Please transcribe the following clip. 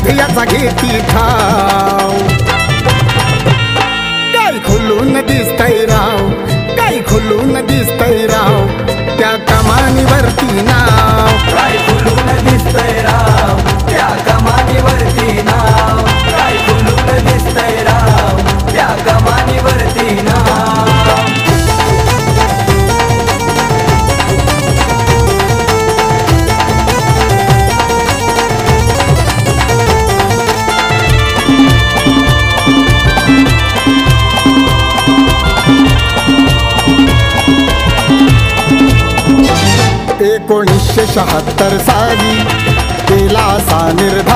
याचा घेती ठाव. काय खुलून दिसतंय राव, काय खुलून दिसतंय राव, त्या कमानीवरती नाव. काय खुलून दिसतंय राव, त्या कमानीवरती नाव. काय खुलून दिसतंय राव, त्या कमानीवरती नाव. एकोणीसशे 76 साली केला असा निर्धार,